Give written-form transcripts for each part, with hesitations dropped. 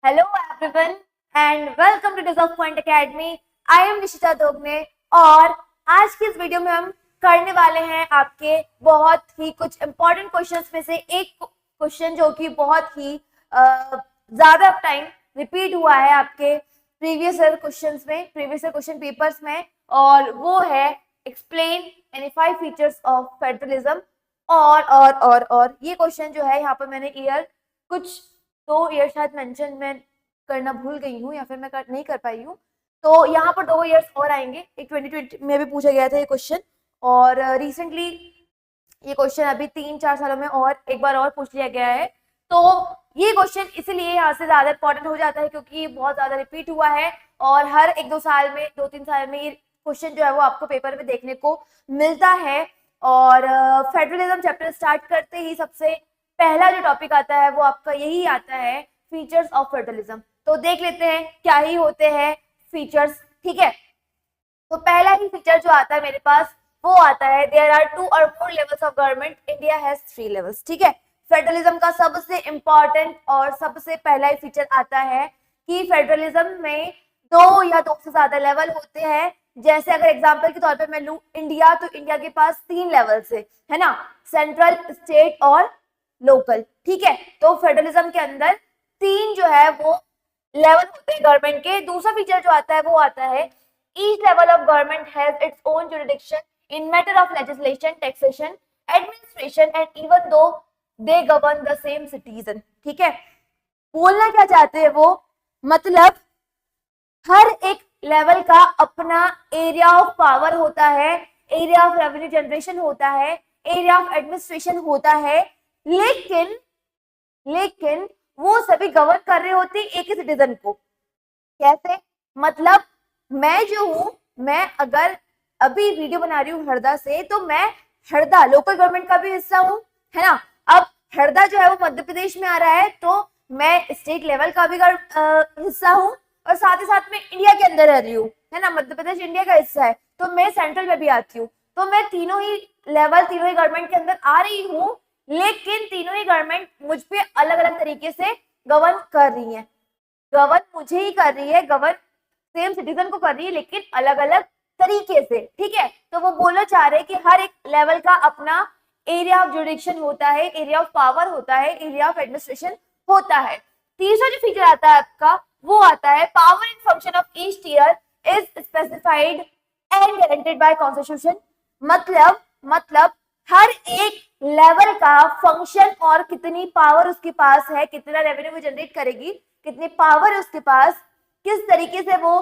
Hello everyone and welcome to Deserve Point Academy. I am Nishita Dogne और आज की इस वीडियो में हम करने वाले हैं आपके बहुत ही कुछ इंपॉर्टेंट क्वेश्चंस में से एक क्वेश्चन जो कि बहुत ही ज्यादा टाइम रिपीट हुआ है आपके प्रीवियस क्वेश्चन पेपर्स में, और वो है explain any 5 features of federalism. और ये क्वेश्चन जो है यहाँ पर मैंने कुछ 2 ईयर शायद मेंशन मैं करना भूल गई हूँ या फिर मैं नहीं कर पाई हूँ, तो यहाँ पर 2 ईयर्स और आएंगे। एक 2020 में भी पूछा गया था ये क्वेश्चन, और रिसेंटली ये क्वेश्चन अभी 3-4 सालों में और एक बार और पूछ लिया गया है। तो ये क्वेश्चन इसलिए यहाँ से ज्यादा इंपॉर्टेंट हो जाता है क्योंकि ये बहुत ज्यादा रिपीट हुआ है और हर 1-2 साल में 2-3 साल में ये क्वेश्चन जो है वो आपको पेपर में देखने को मिलता है। और फेडरलिज्म चैप्टर स्टार्ट करते ही सबसे पहला जो टॉपिक आता है वो आपका यही आता है, फीचर्स ऑफ फेडरलिज्म। तो देख लेते हैं क्या ही होते हैं फीचर्स। ठीक है, तो पहला ही फीचर जो आता है मेरे पास वो आता है, there are 2 or more levels of government, India has 3 levels. ठीक है, फेडरलिज्म का सबसे इंपॉर्टेंट और सबसे पहला ही फीचर आता है कि फेडरलिज्म में 2 या 2 से ज्यादा लेवल होते हैं। जैसे अगर एग्जांपल के तौर पे मैं लूं इंडिया, तो इंडिया के पास 3 लेवल्स है ना, सेंट्रल, स्टेट और लोकल। ठीक है, तो फेडरलिज्म के अंदर 3 जो है वो लेवल होते हैं गवर्नमेंट के। दूसरा फीचर जो आता है वो आता है, each level of government has its own jurisdiction in matter of legislation, taxation, administration and even though they govern the same citizen. ठीक है, बोलना क्या चाहते हैं वो, मतलब हर एक लेवल का अपना एरिया ऑफ पावर होता है, एरिया ऑफ रेवेन्यू जनरेशन होता है, एरिया ऑफ एडमिनिस्ट्रेशन होता है, लेकिन वो सभी गवर्न कर रहे होते हैं एक ही सिटीजन को। कैसे, मतलब मैं जो हूं, मैं अगर अभी वीडियो बना रही हूँ हरदा से, तो मैं हरदा लोकल गवर्नमेंट का भी हिस्सा हूँ, है ना। अब हरदा जो है वो मध्य प्रदेश में आ रहा है, तो मैं स्टेट लेवल का भी हिस्सा हूँ और साथ ही साथ में इंडिया के अंदर रह रही हूँ, है ना। मध्य प्रदेश इंडिया का हिस्सा है, तो मैं सेंट्रल में भी आती हूँ, तो मैं तीनों ही लेवल, तीनों ही गवर्नमेंट के अंदर आ रही हूँ, लेकिन तीनों ही गवर्नमेंट मुझ पे अलग अलग तरीके से गवर्न कर रही है। गवर्न मुझे ही कर रही है, गवर्न सेम सिटीजन को कर रही है, लेकिन अलग अलग तरीके से। ठीक है, तो वो बोलना चाह रहे हैं कि हर एक लेवल का अपना एरिया ऑफ जुरिडिक्शन होता है, एरिया ऑफ पावर होता है, एरिया ऑफ एडमिनिस्ट्रेशन होता है। तीसरा जो फीचर आता है आपका वो आता है, power in function of each tier is specified and guaranteed by constitution. मतलब हर एक लेवल का फंक्शन और कितनी पावर उसके पास है, कितना रेवेन्यू वो जनरेट करेगी, कितनी पावर है उसके पास, किस तरीके से वो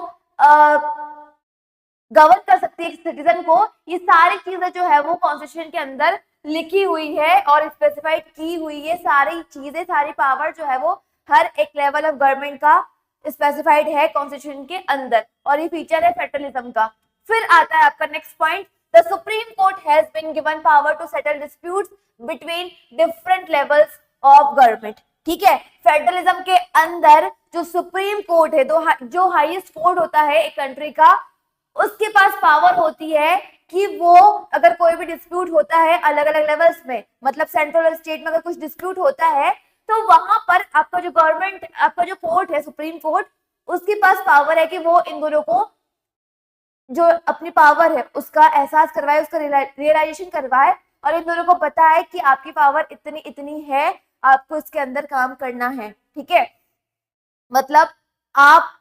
गवर्न कर सकती है सिटीजन को, ये सारी चीजें जो है वो कॉन्स्टिट्यूशन के अंदर लिखी हुई है और स्पेसिफाइड की हुई है। सारी चीजें, सारी पावर जो है वो हर एक लेवल ऑफ गवर्नमेंट का स्पेसिफाइड है कॉन्स्टिट्यूशन के अंदर, और ये फीचर है फेडरलिज्म का। फिर आता है आपका next point, the supreme court has been given power to settle disputes between different levels of government. ठीक है, फेडरलिज्म के अंदर जो सुप्रीम कोर्ट है, जो हाईएस्ट कोर्ट होता है एक कंट्री का, उसके पास पावर होती है कि वो अगर कोई भी डिस्प्यूट होता है अलग अलग लेवल्स में, मतलब सेंट्रल और स्टेट में अगर कुछ डिस्प्यूट होता है, तो वहां पर आपका जो गवर्नमेंट, आपका जो कोर्ट है सुप्रीम कोर्ट, उसके पास पावर है कि वो इन दोनों को जो अपनी पावर है उसका एहसास करवाए, उसका रियलाइजेशन करवाए, और इन दोनों को पता है कि आपकी पावर इतनी इतनी है, आपको इसके अंदर काम करना है। ठीक है, मतलब आप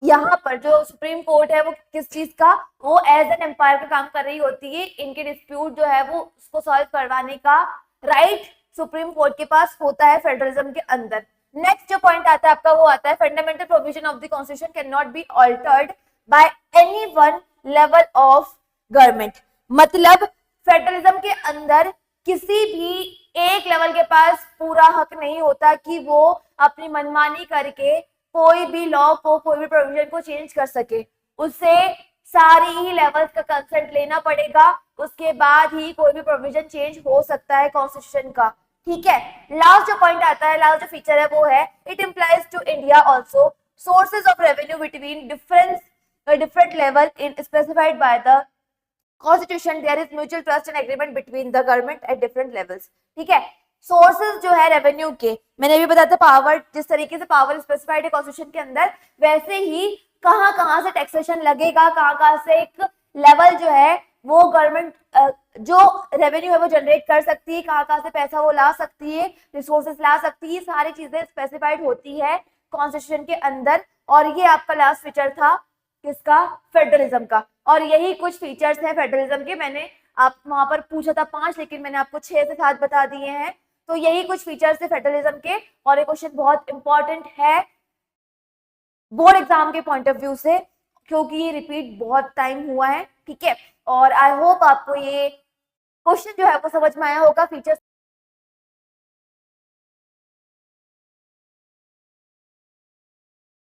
यहाँ पर जो सुप्रीम कोर्ट है वो किस चीज का, वो एज एन एम्पायर का काम कर रही होती है। इनके डिस्प्यूट जो है वो उसको सॉल्व करवाने का राइट सुप्रीम कोर्ट के पास होता है फेडरलिज्म के अंदर। नेक्स्ट जो पॉइंट आता है आपका वो आता है, fundamental provision of the constitution can not be altered by any one level of government. मतलब फेडरलिज्म के अंदर किसी भी एक लेवल के पास पूरा हक नहीं होता कि वो अपनी मनमानी करके कोई भी लॉ को, कोई भी प्रोविजन को चेंज कर सके। उसे सारी ही लेवल्स का कंसेंट लेना पड़ेगा, उसके बाद ही कोई भी प्रोविजन चेंज हो सकता है कॉन्स्टिट्यूशन का। ठीक है, लास्ट जो पॉइंट आता है, लास्ट जो फीचर है वो है, it implies to India also sources of revenue between different level in specified by the constitution, there is mutual trust and agreement between the government at different levels. ठीक है, sources जो है revenue के, मैंने भी बताया था पावर, जिस तरीके से पावर स्पेसिफाइड है कॉन्स्टिट्यूशन के अंदर, वैसे ही कहाँ कहाँ से टैक्सेशन लगेगा, कहाँ कहाँ से एक लेवल जो है वो गवर्नमेंट जो रेवेन्यू है वो जनरेट कर सकती है, कहाँ कहाँ से पैसा वो ला सकती है, रिसोर्सेज ला सकती है, सारी चीजें स्पेसिफाइड होती है कॉन्स्टिट्यूशन के अंदर। और ये आपका लास्ट फीचर था किसका, फेडरलिज्म का। और यही कुछ फीचर्स हैं फेडरलिज्म के, मैंने आप वहां पर पूछा था 5 लेकिन मैंने आपको 6 से 7 बता दिए हैं। तो यही कुछ फीचर्स है फेडरलिज्म के, और ये क्वेश्चन बहुत इंपॉर्टेंट है बोर्ड एग्जाम के पॉइंट ऑफ व्यू से, क्योंकि ये रिपीट बहुत टाइम हुआ है, ठीक है। और आई होप आपको ये क्वेश्चन जो है वो समझ में आया होगा, फीचर्स